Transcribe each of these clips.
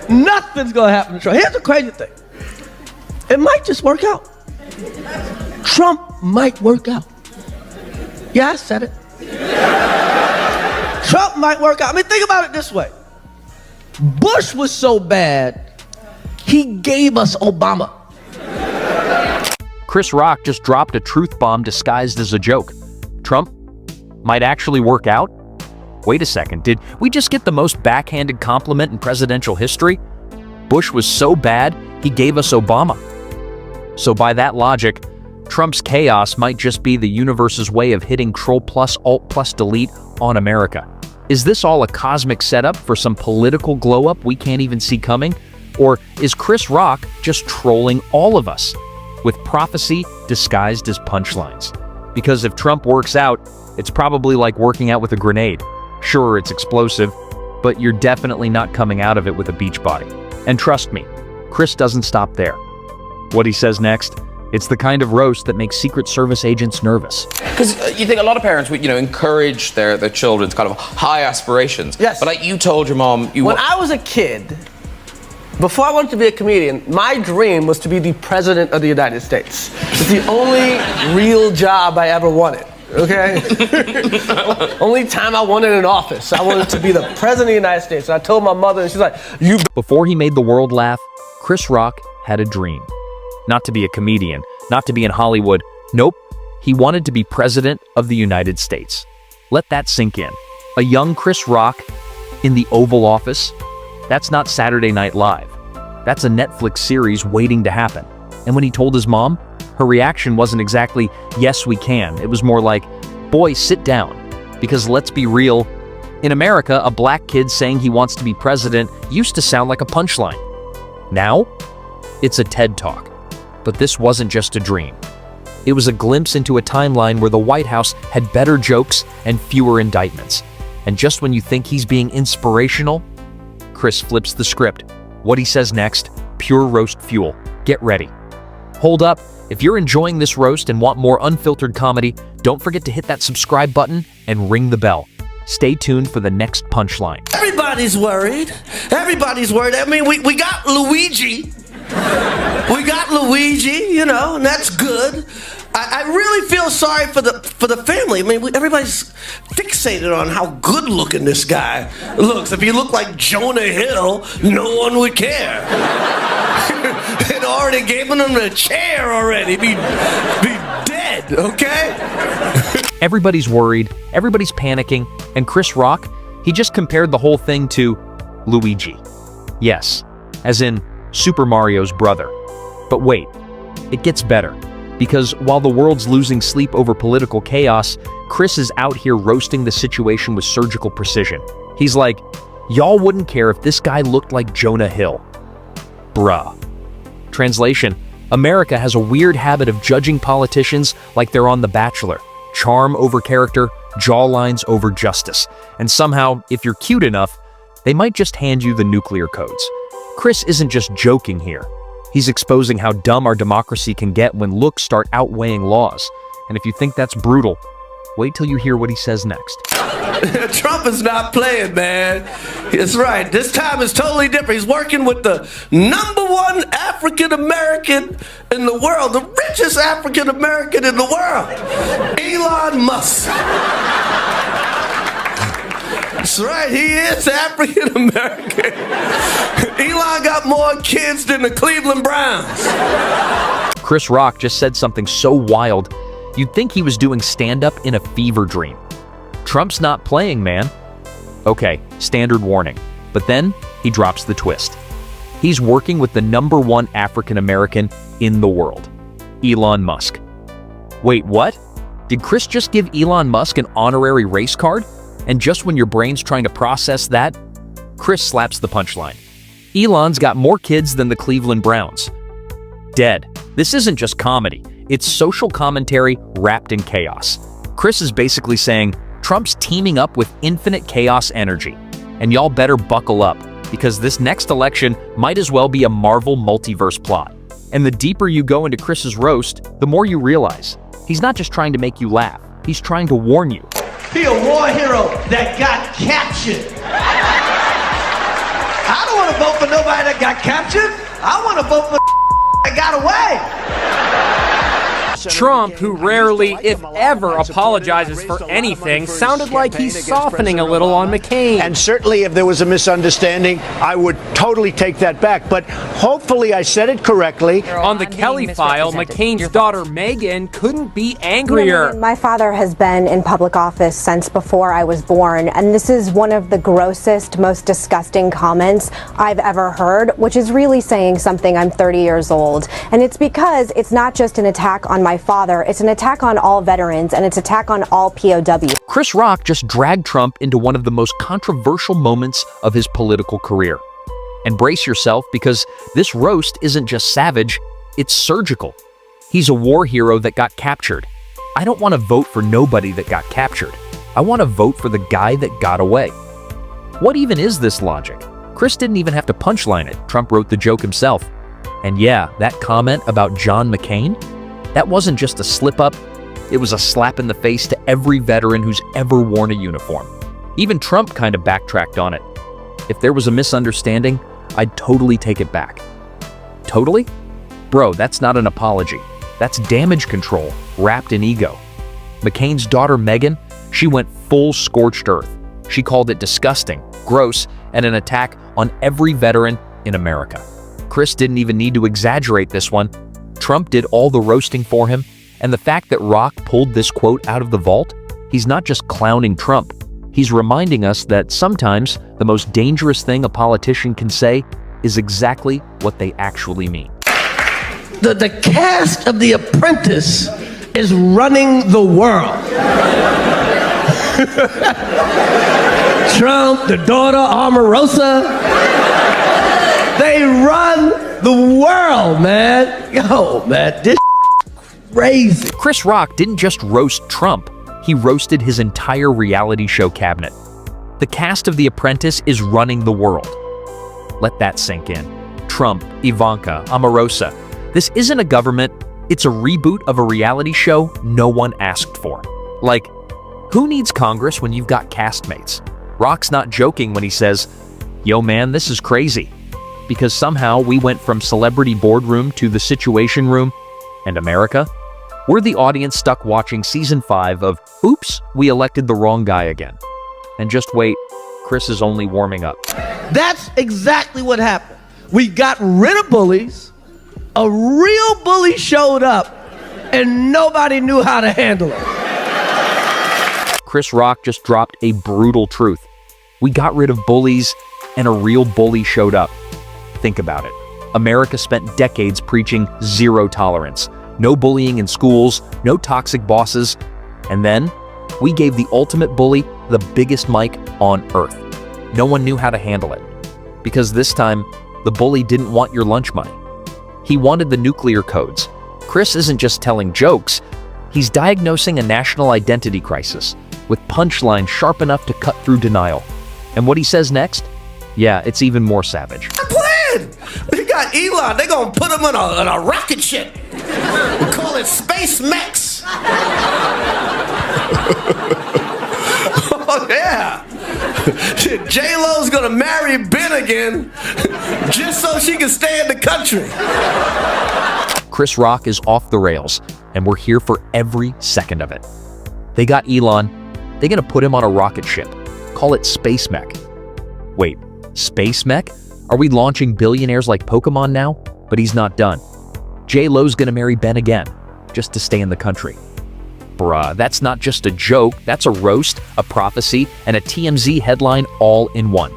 Nothing's gonna happen to Trump. Here's the crazy thing. It might just work out. Trump might work out. Yeah, I said it. Trump might work out. I mean, think about it this way. Bush was so bad, he gave us Obama. Chris Rock just dropped a truth bomb disguised as a joke. Trump might actually work out? Wait a second, did we just get the most backhanded compliment in presidential history? Bush was so bad, he gave us Obama. So by that logic, Trump's chaos might just be the universe's way of hitting Control+Alt+Delete on America. Is this all a cosmic setup for some political glow-up we can't even see coming? Or is Chris Rock just trolling all of us with prophecy disguised as punchlines? Because if Trump works out, it's probably like working out with a grenade. Sure, it's explosive, but you're definitely not coming out of it with a beach body. And trust me, Chris doesn't stop there. What he says next, it's the kind of roast that makes Secret Service agents nervous. Because you think a lot of parents would, encourage their children's kind of high aspirations. Yes. But like you told your mom, When I was a kid, before I wanted to be a comedian, my dream was to be the president of the United States. It's the only real job I ever wanted. Okay? Only time I wanted an office. I wanted to be the president of the United States. And I told my mother, and she's like, "You." Before he made the world laugh, Chris Rock had a dream. Not to be a comedian, not to be in Hollywood. Nope, he wanted to be president of the United States. Let that sink in. A young Chris Rock in the Oval Office? That's not Saturday Night Live. That's a Netflix series waiting to happen. And when he told his mom, her reaction wasn't exactly, "Yes, we can." It was more like, "Boy, sit down." Because let's be real, in America, a black kid saying he wants to be president used to sound like a punchline. Now, it's a TED Talk. But this wasn't just a dream. It was a glimpse into a timeline where the White House had better jokes and fewer indictments. And just when you think he's being inspirational, Chris flips the script. What he says next, pure roast fuel. Get ready. Hold up, if you're enjoying this roast and want more unfiltered comedy, don't forget to hit that subscribe button and ring the bell. Stay tuned for the next punchline. Everybody's worried. Everybody's worried. I mean, we got Luigi. We got Luigi, and that's good. I really feel sorry for the family. I mean, everybody's fixated on how good looking this guy looks. If he looked like Jonah Hill, no one would care. They'd already given him a chair already. Be dead, okay? Everybody's worried, everybody's panicking, and Chris Rock, he just compared the whole thing to Luigi. Yes, as in Super Mario's brother. But wait, it gets better. Because while the world's losing sleep over political chaos, Chris is out here roasting the situation with surgical precision. He's like, "Y'all wouldn't care if this guy looked like Jonah Hill." Bruh. Translation, America has a weird habit of judging politicians like they're on The Bachelor. Charm over character, jawlines over justice. And somehow, if you're cute enough, they might just hand you the nuclear codes. Chris isn't just joking here. He's exposing how dumb our democracy can get when looks start outweighing laws. And if you think that's brutal, wait till you hear what he says next. Trump is not playing, man. That's right. This time is totally different. He's working with the #1 African American in the world, the richest African American in the world, Elon Musk. That's right, he is African American. Elon got more kids than the Cleveland Browns. Chris Rock just said something so wild, you'd think he was doing stand-up in a fever dream. Trump's not playing, man. Okay, standard warning. But then, he drops the twist. He's working with the #1 African American in the world, Elon Musk. Wait, what? Did Chris just give Elon Musk an honorary race card? And just when your brain's trying to process that, Chris slaps the punchline. Elon's got more kids than the Cleveland Browns. Dead. This isn't just comedy. It's social commentary wrapped in chaos. Chris is basically saying, Trump's teaming up with infinite chaos energy. And y'all better buckle up, because this next election might as well be a Marvel multiverse plot. And the deeper you go into Chris's roast, the more you realize, he's not just trying to make you laugh, he's trying to warn you. He a war hero that got captured. I don't want to vote for nobody that got captured. I want to vote for that got away. Trump, who rarely, if ever, apologizes for anything, sounded like he's softening a little on McCain. And certainly if there was a misunderstanding, I would totally take that back. But hopefully I said it correctly. On the Kelly file, McCain's daughter Meghan couldn't be angrier. My father has been in public office since before I was born, and this is one of the grossest, most disgusting comments I've ever heard, which is really saying something. I'm 30 years old. And it's because it's not just an attack on my father, it's an attack on all veterans, and it's an attack on all POWs. Chris Rock just dragged Trump into one of the most controversial moments of his political career. And brace yourself, because this roast isn't just savage, it's surgical. He's a war hero that got captured. I don't want to vote for nobody that got captured. I want to vote for the guy that got away. What even is this logic? Chris didn't even have to punchline it. Trump wrote the joke himself. And yeah, that comment about John McCain? That wasn't just a slip-up, it was a slap in the face to every veteran who's ever worn a uniform. Even Trump kind of backtracked on it. If there was a misunderstanding, I'd totally take it back. Totally? Bro, that's not an apology. That's damage control, wrapped in ego. McCain's daughter Meghan, she went full scorched earth. She called it disgusting, gross, and an attack on every veteran in America. Chris didn't even need to exaggerate this one. Trump did all the roasting for him, and the fact that Rock pulled this quote out of the vault, he's not just clowning Trump. He's reminding us that sometimes the most dangerous thing a politician can say is exactly what they actually mean. The cast of The Apprentice is running the world. Trump, the daughter, Omarosa, they run the world, man. Yo, man, this crazy. Chris Rock didn't just roast Trump, he roasted his entire reality show cabinet. The cast of The Apprentice is running the world. Let that sink in. Trump, Ivanka, Omarosa. This isn't a government, it's a reboot of a reality show no one asked for. Like, who needs Congress when you've got castmates? Rock's not joking when he says, "Yo man, this is crazy." Because somehow we went from celebrity boardroom to the Situation Room, and America? We're the audience stuck watching season 5 of Oops, we elected the wrong guy again. And just wait, Chris is only warming up. That's exactly what happened. We got rid of bullies, a real bully showed up, and nobody knew how to handle it. Chris Rock just dropped a brutal truth. We got rid of bullies, and a real bully showed up. Think about it. America spent decades preaching zero tolerance, no bullying in schools, no toxic bosses, and then we gave the ultimate bully the biggest mic on earth. No one knew how to handle it. Because this time, the bully didn't want your lunch money. He wanted the nuclear codes. Chris isn't just telling jokes, he's diagnosing a national identity crisis with punchlines sharp enough to cut through denial. And what he says next? Yeah, it's even more savage. We got Elon. They're gonna put him on a rocket ship. We call it Space Mex. Oh yeah. J-Lo's gonna marry Ben again, just so she can stay in the country. Chris Rock is off the rails, and we're here for every second of it. They got Elon. They're gonna put him on a rocket ship. Call it Space Mech. Wait, Space Mech? Are we launching billionaires like Pokemon now? But he's not done. J-Lo's gonna marry Ben again, just to stay in the country. Bruh, that's not just a joke, that's a roast, a prophecy, and a TMZ headline all in one.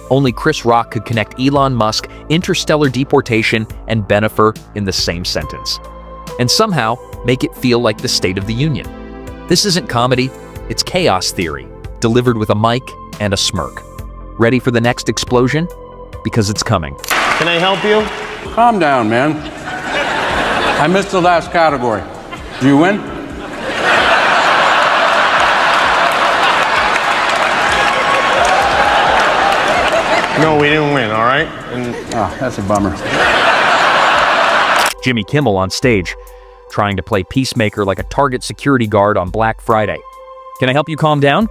Only Chris Rock could connect Elon Musk, interstellar deportation, and Benifer in the same sentence. And somehow make it feel like the State of the Union. This isn't comedy, it's chaos theory, delivered with a mic and a smirk. Ready for the next explosion? Because it's coming. Can I help you? Calm down, man. I missed the last category. Did you win? No, we didn't win, all right? Oh, that's a bummer. Jimmy Kimmel on stage, trying to play peacemaker like a Target security guard on Black Friday. Can I help you calm down?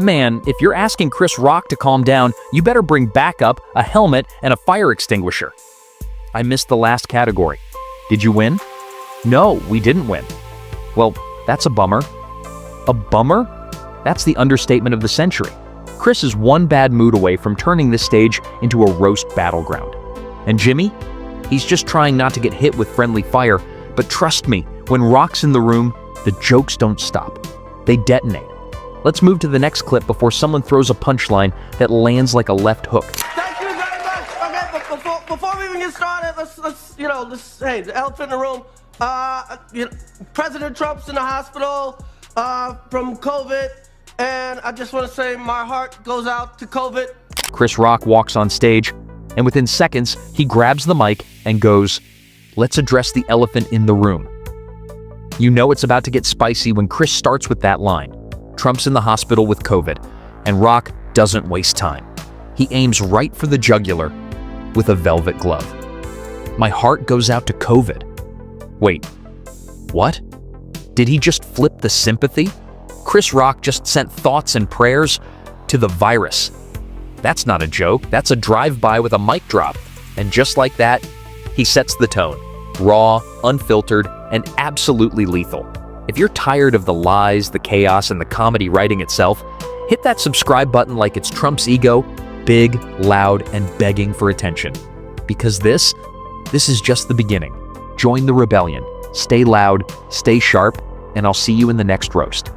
Man, if you're asking Chris Rock to calm down, you better bring backup, a helmet, and a fire extinguisher. I missed the last category. Did you win? No, we didn't win. Well, that's a bummer. A bummer? That's the understatement of the century. Chris is one bad mood away from turning this stage into a roast battleground. And Jimmy? He's just trying not to get hit with friendly fire, but trust me, when Rock's in the room, the jokes don't stop. They detonate. Let's move to the next clip before someone throws a punchline that lands like a left hook. Thank you very much. Okay, but before we even get started, let's hey, the elephant in the room. President Trump's in the hospital from COVID, and I just want to say my heart goes out to COVID. Chris Rock walks on stage, and within seconds, he grabs the mic and goes, "Let's address the elephant in the room." You know it's about to get spicy when Chris starts with that line. Trump's in the hospital with COVID, and Rock doesn't waste time. He aims right for the jugular with a velvet glove. My heart goes out to COVID. Wait, what? Did he just flip the sympathy? Chris Rock just sent thoughts and prayers to the virus. That's not a joke, that's a drive-by with a mic drop. And just like that, he sets the tone. Raw, unfiltered, and absolutely lethal. If you're tired of the lies, the chaos, and the comedy writing itself, hit that subscribe button like it's Trump's ego, big, loud, and begging for attention. Because this is just the beginning. Join the rebellion. Stay loud, stay sharp, and I'll see you in the next roast.